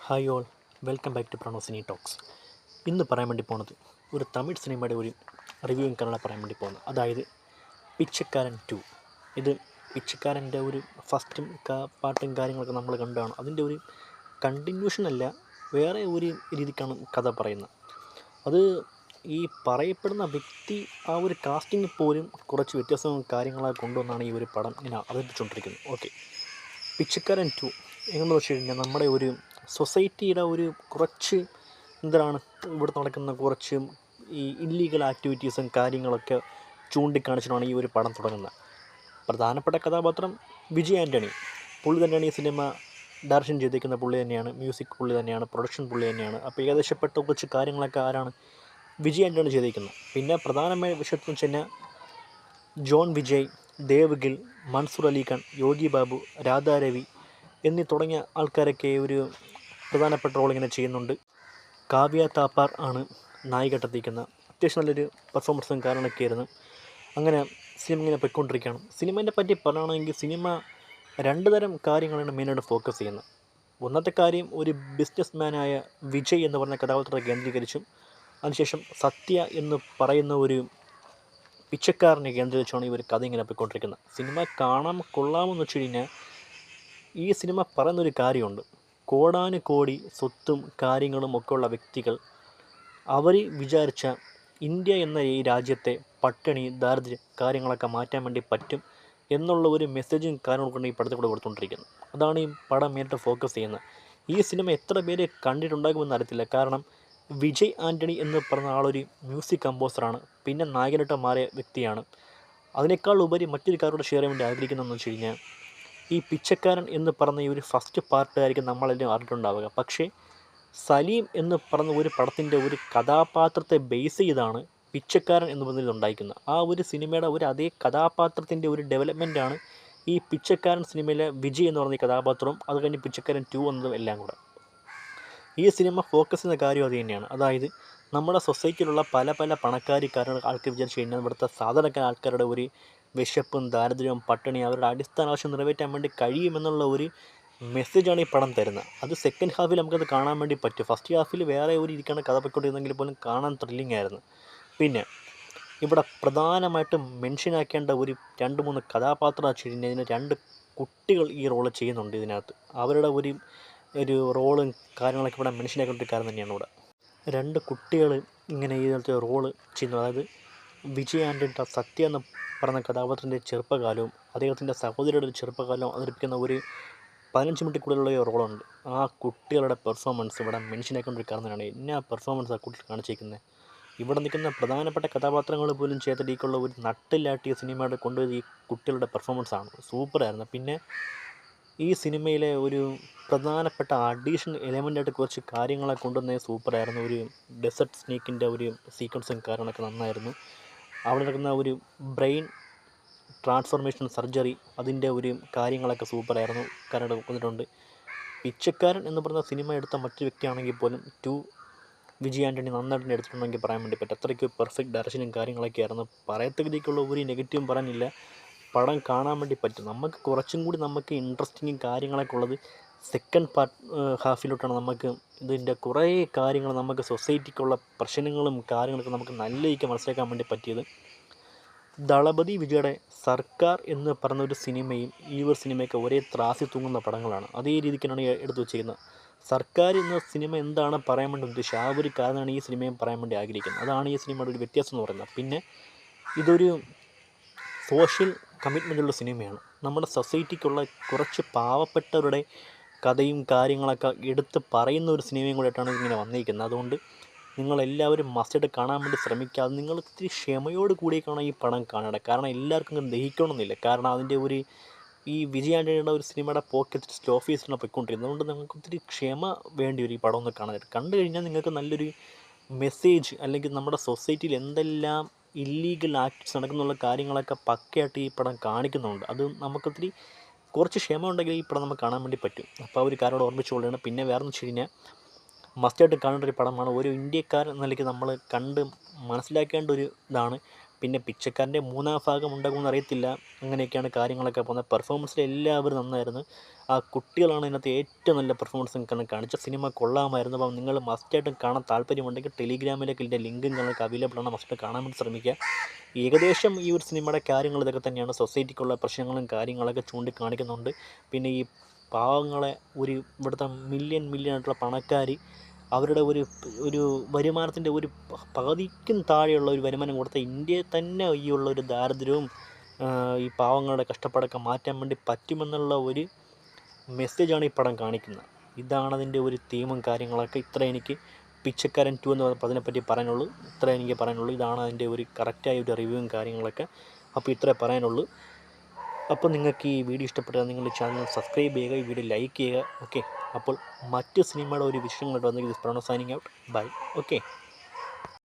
Hi all, welcome back to Pranosini talks. ഇന്ന് പറയാൻ വേണ്ടി പോണത് ഒരു തമിഴ് സിനിമയുടെ ഒരു റിവ്യൂവിങ് കന്നഡ പറയാൻ വേണ്ടി പോകുന്നത്, അതായത് പിച്ചക്കാരൻ 2. ഇത് പിച്ചക്കാരൻ്റെ ഒരു ഫസ്റ്റും പാട്ടും കാര്യങ്ങളൊക്കെ നമ്മൾ കണ്ടാണ്. അതിൻ്റെ ഒരു കണ്ടിന്യൂഷൻ അല്ല, വേറെ ഒരു രീതിക്കാണ് കഥ പറയുന്നത്. അത് ഈ പറയപ്പെടുന്ന വ്യക്തി ആ ഒരു കാസ്റ്റിംഗ് പോലും കുറച്ച് വ്യത്യാസവും കാര്യങ്ങളൊക്കെ കൊണ്ടുവന്നാണ് ഈ ഒരു പടം ഇങ്ങനെ അവതരിപ്പിച്ചുകൊണ്ടിരിക്കുന്നത്. ഓക്കെ, പിച്ചക്കാരൻ 2 എങ്ങനെയെന്ന് വെച്ച് കഴിഞ്ഞാൽ നമ്മുടെ ഒരു സൊസൈറ്റിയുടെ ഒരു കുറച്ച് എന്താണ് ഇവിടെ നടക്കുന്ന കുറച്ച് ഈ ഇല്ലീഗൽ ആക്ടിവിറ്റീസും കാര്യങ്ങളൊക്കെ ചൂണ്ടിക്കാണിച്ചിട്ടാണ് ഈ ഒരു പടം തുടങ്ങുന്നത്. പ്രധാനപ്പെട്ട കഥാപാത്രം വിജയ് ആൻ്റണി. പുള്ളി തന്നെയാണ് ഈ സിനിമ ഡയറക്ഷൻ ചെയ്തിരിക്കുന്ന പുള്ളി തന്നെയാണ്, മ്യൂസിക് പുള്ളി തന്നെയാണ്, പ്രൊഡക്ഷൻ പുള്ളി തന്നെയാണ്. അപ്പോൾ ഏകദേശപ്പെട്ട കുറച്ച് കാര്യങ്ങളൊക്കെ ആരാണ്? വിജയ് ആൻ്റണി ചെയ്തിരിക്കുന്നത്. പിന്നെ പ്രധാനമായ വിഷയത്തിൽ വെച്ച് കഴിഞ്ഞാൽ ജോൺ വിജയ്, ദേവ് ഗിൽ, മൻസൂർ അലിഖാൻ, യോഗി ബാബു, രാധാരവി എന്നീ തുടങ്ങിയ ആൾക്കാരൊക്കെ ഒരു പ്രധാനപ്പെട്ട റോൾ ഇങ്ങനെ ചെയ്യുന്നുണ്ട്. കാവ്യ താപ്പാർ ആണ് നായികട്ടെത്തിക്കുന്ന. അത്യാവശ്യം നല്ലൊരു പെർഫോമൻസും കാര്യങ്ങളൊക്കെ ആയിരുന്നു. അങ്ങനെ സിനിമ ഇങ്ങനെ പൊയ്ക്കൊണ്ടിരിക്കുകയാണ്. സിനിമേനെ പറ്റി പറയുകയാണെങ്കിൽ സിനിമ രണ്ട് തരം കാര്യങ്ങളാണ് മെയിനായിട്ട് ഫോക്കസ് ചെയ്യുന്നത്. ഒന്നത്തെ കാര്യം ഒരു ബിസിനസ് മാനായ വിജയ് എന്ന് പറഞ്ഞ കഥാപാത്രത്തെ കേന്ദ്രീകരിച്ചും, അതിനുശേഷം സത്യ എന്ന് പറയുന്ന ഒരു പിച്ചക്കാരനെ കേന്ദ്രീകരിച്ചാണ് ഇവർ കഥ ഇങ്ങനെ പോയിക്കൊണ്ടിരിക്കുന്നത്. സിനിമ കാണാൻ കൊള്ളാമെന്ന് വെച്ച് കഴിഞ്ഞാൽ ഈ സിനിമ പറയുന്നൊരു കാര്യമുണ്ട്. കോടാനുകോടി സ്വത്തും കാര്യങ്ങളും ഒക്കെ ഉള്ള വ്യക്തികൾ അവർ വിചാരിച്ച ഇന്ത്യ എന്ന ഈ രാജ്യത്തെ പട്ടിണി, ദാരിദ്ര്യം കാര്യങ്ങളൊക്കെ മാറ്റാൻ വേണ്ടി പറ്റും എന്നുള്ള ഒരു മെസ്സേജും കാര്യങ്ങളൊക്കെ ഈ പടത്തിൽ കൂടെ കൊടുത്തുകൊണ്ടിരിക്കുന്നത്. അതാണ് ഈ പടം മെയിനായിട്ട് ഫോക്കസ് ചെയ്യുന്നത്. ഈ സിനിമ എത്ര പേര് കണ്ടിട്ടുണ്ടാകുമെന്ന് അറിയത്തില്ല. കാരണം വിജയ് ആൻ്റണി എന്ന് പറഞ്ഞ ആളൊരു മ്യൂസിക് കമ്പോസറാണ്, പിന്നെ നായകനായിട്ട് മാറിയ വ്യക്തിയാണ്. അതിനേക്കാൾ ഉപരി മറ്റൊരു കാരോട് ഷെയർ ചെയ്യാൻ വേണ്ടി ആഗ്രഹിക്കുന്നതെന്ന് വെച്ച് കഴിഞ്ഞാൽ ഈ പിച്ചക്കാരൻ എന്ന് പറഞ്ഞ ഈ ഒരു ഫസ്റ്റ് പാർട്ടായിരിക്കും നമ്മളെല്ലാം അറിഞ്ഞിട്ടുണ്ടാവുക. പക്ഷേ സലീം എന്ന് പറഞ്ഞ ഒരു പടത്തിൻ്റെ ഒരു കഥാപാത്രത്തെ ബേസ് ചെയ്താണ് പിച്ചക്കാരൻ എന്ന് പറഞ്ഞത് ഉണ്ടായിരിക്കുന്നത്. ആ ഒരു സിനിമയുടെ ഒരു അതേ കഥാപാത്രത്തിൻ്റെ ഒരു ഡെവലപ്മെൻറ്റാണ് ഈ പിച്ചക്കാരൻ സിനിമയിലെ വിജയ് എന്ന് പറഞ്ഞ കഥാപാത്രവും അത് കഴിഞ്ഞ് പിച്ചക്കാരൻ 2 എന്നതും എല്ലാം കൂടെ. ഈ സിനിമ ഫോക്കസ് ചെയ്യുന്ന കാര്യം അത് തന്നെയാണ്. അതായത് നമ്മുടെ സൊസൈറ്റിയിലുള്ള പല പല പണക്കാരിക്കാരുടെ ആൾക്കാർ വിചാരിച്ചു കഴിഞ്ഞാൽ ഇവിടുത്തെ സാധാരണക്കാർ ആൾക്കാരുടെ ഒരു വിശപ്പും ദാരിദ്ര്യവും പട്ടിണി അവരുടെ അടിസ്ഥാന ആവശ്യം നിറവേറ്റാൻ വേണ്ടി കഴിയുമെന്നുള്ള ഒരു മെസ്സേജാണ് ഈ പടം തരുന്നത്. അത് സെക്കൻഡ് ഹാഫിൽ നമുക്കത് കാണാൻ വേണ്ടി പറ്റും. ഫസ്റ്റ് ഹാഫിൽ വേറെ ഒരു ഇരിക്കാണ് കഥ പൊയ്ക്കൊണ്ടിരുന്നെങ്കിൽ പോലും കാണാൻ ത്രില്ലിംഗ് ആയിരുന്നു. പിന്നെ ഇവിടെ പ്രധാനമായിട്ടും മെൻഷനാക്കേണ്ട ഒരു 2-3 കഥാപാത്രം വെച്ച് കഴിഞ്ഞാൽ ഇതിന് 2 കുട്ടികൾ ഈ റോള് ചെയ്യുന്നുണ്ട് ഇതിനകത്ത്. അവരുടെ ഒരു റോളും കാര്യങ്ങളൊക്കെ ഇവിടെ മെൻഷനാക്കേണ്ട ഒരു കാര്യം തന്നെയാണ് ഇവിടെ. 2 കുട്ടികൾ ഇങ്ങനെ ഇതിനകത്ത് റോള് ചെയ്യുന്നു. അതായത് വിജയ് ആൻ്റണിയുടെ സത്യ എന്ന് പറഞ്ഞ കഥാപാത്രത്തിൻ്റെ ചെറുപ്പകാലവും അദ്ദേഹത്തിൻ്റെ സഹോദരിയുടെ ഒരു ചെറുപ്പകാലവും അവതരിപ്പിക്കുന്ന ഒരു 15 മിനിറ്റ് കൂടുതലുള്ള ഒരു റോളുണ്ട്. ആ കുട്ടികളുടെ പെർഫോമൻസ് ഇവിടെ മെൻഷനാക്കേണ്ട ഒരു കാരണം തന്നെയാണ്. എന്നാ പെർഫോമൻസ് ആ കുട്ടികൾ കാണിച്ചിരിക്കുന്നത്. ഇവിടെ നിൽക്കുന്ന പ്രധാനപ്പെട്ട കഥാപാത്രങ്ങൾ പോലും ചേർത്തിട്ടുള്ള ഒരു നട്ടില്ലാട്ടിയ സിനിമയുടെ കൊണ്ടുപോയി ഈ കുട്ടികളുടെ പെർഫോമൻസാണ് സൂപ്പറായിരുന്നു. പിന്നെ ഈ സിനിമയിലെ ഒരു പ്രധാനപ്പെട്ട അഡീഷണൽ എലമെൻ്റായിട്ട് കുറച്ച് കാര്യങ്ങളെ കൊണ്ടുവന്നത് സൂപ്പറായിരുന്നു. ഒരു ഡെസേർട്ട് സ്നേക്കിൻ്റെ ഒരു സീക്വൻസും കാര്യങ്ങളൊക്കെ നന്നായിരുന്നു. അവിടെ നടക്കുന്ന ഒരു ബ്രെയിൻ ട്രാൻസ്ഫോർമേഷൻ സർജറി അതിൻ്റെ ഒരു കാര്യങ്ങളൊക്കെ സൂപ്പറായിരുന്നു. കാരണം വന്നിട്ടുണ്ട്. പിച്ചക്കാരൻ എന്ന് പറഞ്ഞ സിനിമ എടുത്ത മറ്റൊരു വ്യക്തിയാണെങ്കിൽ പോലും 2 വിജയ് ആൻ്റണി നന്നായിട്ട് എടുത്തിട്ടുണ്ടെങ്കിൽ പറയാൻ വേണ്ടി പറ്റും. അത്രയ്ക്ക് പെർഫെക്റ്റ് ഡയറക്ഷനും കാര്യങ്ങളൊക്കെ ആയിരുന്നു. പറയത്തക്ക രീതിക്കുള്ള ഒരു നെഗറ്റീവും പറയാനില്ല. പടം കാണാൻ വേണ്ടി പറ്റും. നമുക്ക് കുറച്ചും കൂടി നമുക്ക് ഇൻട്രസ്റ്റിങ്ങും കാര്യങ്ങളൊക്കെ ഉള്ളത് സെക്കൻഡ് ഹാഫിലോട്ടാണ്. നമുക്ക് ഇതിൻ്റെ കുറേ കാര്യങ്ങൾ നമുക്ക് സൊസൈറ്റിക്കുള്ള പ്രശ്നങ്ങളും കാര്യങ്ങളൊക്കെ നമുക്ക് നല്ല രീതിക്ക് മനസ്സിലാക്കാൻ വേണ്ടി പറ്റിയത്. ദളപതി വിജയുടെ സർക്കാർ എന്ന് പറഞ്ഞൊരു സിനിമയും ഈ ഒരു സിനിമയൊക്കെ ഒരേ ത്രാസിൽ തൂങ്ങുന്ന പടങ്ങളാണ്. അതേ രീതിക്കാണ് എടുത്തു വച്ചിരിക്കുന്നത്. സർക്കാർ എന്ന സിനിമ എന്താണ് പറയാൻ വേണ്ടി ഉദ്ദേശിച്ചത്, ആ ഒരു കാര്യമാണ് ഈ സിനിമയും പറയാൻ വേണ്ടി ആഗ്രഹിക്കുന്നത്. അതാണ് ഈ സിനിമയുടെ ഒരു വ്യത്യാസം എന്ന് പറയുന്നത്. പിന്നെ ഇതൊരു സോഷ്യൽ കമ്മിറ്റ്മെൻറ്റുള്ള സിനിമയാണ്. നമ്മുടെ സൊസൈറ്റിക്കുള്ള കുറച്ച് പാവപ്പെട്ടവരുടെ കഥയും കാര്യങ്ങളൊക്കെ എടുത്ത് പറയുന്ന ഒരു സിനിമയും കൂടെയായിട്ടാണ് ഇങ്ങനെ വന്നിരിക്കുന്നത്. അതുകൊണ്ട് നിങ്ങളെല്ലാവരും മസ്റ്റായിട്ട് കാണാൻ വേണ്ടി ശ്രമിക്കുക. അത് നിങ്ങൾ ഇത്തിരി ക്ഷമയോട് കൂടി കാണാൻ ഈ പടം കാണണം. കാരണം എല്ലാവർക്കും ഇങ്ങനെ ദഹിക്കണമെന്നില്ല. കാരണം അതിൻ്റെ ഈ വിജയ് ആൻ്റണിയുടെ ഒരു സിനിമയുടെ പോക്കറ്റ് സ്ലോ ഫേസിലാണ് പോയിക്കൊണ്ടിരിക്കുന്നത്. അതുകൊണ്ട് നിങ്ങൾക്ക് ഒത്തിരി ക്ഷമ വേണ്ടി വരും ഈ പടം ഒന്ന് കാണാനായിട്ട്. കണ്ടു കഴിഞ്ഞാൽ നിങ്ങൾക്ക് നല്ലൊരു മെസ്സേജ് അല്ലെങ്കിൽ നമ്മുടെ സൊസൈറ്റിയിൽ എന്തെല്ലാം ഇല്ലീഗൽ ആക്ട്സ് നടക്കുന്നുള്ള കാര്യങ്ങളൊക്കെ പക്കയായിട്ട് ഈ പടം കാണിക്കുന്നുണ്ട്. അത് നമുക്കൊത്തിരി കുറച്ച് ക്ഷമ ഉണ്ടെങ്കിൽ ഈ പടം നമുക്ക് കാണാൻ വേണ്ടി പറ്റും. അപ്പോൾ ആ ഒരു കാര്യം ഓർമ്മിച്ചുകൊള്ളുകയാണ്. പിന്നെ വേറെ എന്ന് വെച്ച് കഴിഞ്ഞാൽ മസ്റ്റായിട്ട് കാണേണ്ട ഒരു പടമാണ്. ഒരു ഇന്ത്യക്കാരൻ എന്ന നിലയ്ക്ക് നമ്മൾ കണ്ട് മനസ്സിലാക്കേണ്ട ഒരു ഇതാണ് പിന്നെ പിച്ചക്കാരൻ്റെ മൂന്നാം ഭാഗം ഉണ്ടാകുമെന്ന് അറിയത്തില്ല. അങ്ങനെയൊക്കെയാണ് കാര്യങ്ങളൊക്കെ പോകുന്നത്. പെർഫോമൻസിൽ എല്ലാവരും നന്നായിരുന്നു. ആ കുട്ടികളാണ് ഇതിനകത്ത് ഏറ്റവും നല്ല പെർഫോമൻസും കാണിച്ച. സിനിമ കൊള്ളാമായിരുന്നു. അപ്പം നിങ്ങൾ മസ്റ്റായിട്ടും കാണാൻ താല്പര്യമുണ്ടെങ്കിൽ ടെലിഗ്രാമിലേക്ക് ഇതിൻ്റെ ലിങ്ക് നിങ്ങൾക്ക് അവൈലബിൾ ആണ്. മസ്റ്റ് കാണാൻ വേണ്ടി ശ്രമിക്കുക. ഏകദേശം ഈ ഒരു സിനിമയുടെ കാര്യങ്ങൾ ഇതൊക്കെ തന്നെയാണ്. സൊസൈറ്റിക്കുള്ള പ്രശ്നങ്ങളും കാര്യങ്ങളൊക്കെ ചൂണ്ടിക്കാണിക്കുന്നുണ്ട്. പിന്നെ ഈ പാവങ്ങളെ ഇവിടുത്തെ മില്യൺ ആയിട്ടുള്ള പണക്കാർ അവരുടെ ഒരു വരുമാനത്തിൻ്റെ ഒരു പകുതിക്കും താഴെയുള്ള ഒരു വരുമാനം കൊടുത്ത ഇന്ത്യയിൽ തന്നെ ഈ ഉള്ള ഒരു ദാരിദ്ര്യവും ഈ പാവങ്ങളുടെ കഷ്ടപ്പാടൊക്കെ മാറ്റാൻ വേണ്ടി പറ്റുമെന്നുള്ള ഒരു മെസ്സേജാണ് ഈ പടം കാണിക്കുന്നത്. ഇതാണ് അതിൻ്റെ ഒരു തീമും കാര്യങ്ങളൊക്കെ. ഇത്ര എനിക്ക് പിച്ചക്കാരൻ 2 എന്ന് പറഞ്ഞപ്പോൾ അതിനെപ്പറ്റി പറയാനുള്ളൂ. ഇത്ര എനിക്ക് പറയാനുള്ളൂ. ഇതാണ് അതിൻ്റെ ഒരു കറക്റ്റായ ഒരു റിവ്യൂവും കാര്യങ്ങളൊക്കെ. അപ്പോൾ ഇത്രേ പറയാനുള്ളൂ. അപ്പോൾ നിങ്ങൾക്ക് ഈ വീഡിയോ ഇഷ്ടപ്പെട്ടാൽ നിങ്ങൾ ചാനൽ സബ്സ്ക്രൈബ് ചെയ്യുക, ഈ വീഡിയോ ലൈക്ക് ചെയ്യുക. ഓക്കെ, അപ്പോൾ മറ്റ് സിനിമയുടെ ഒരു വിഷയങ്ങളായിട്ട് വന്നെങ്കിൽ this Pranav signing out. Bye. Okay.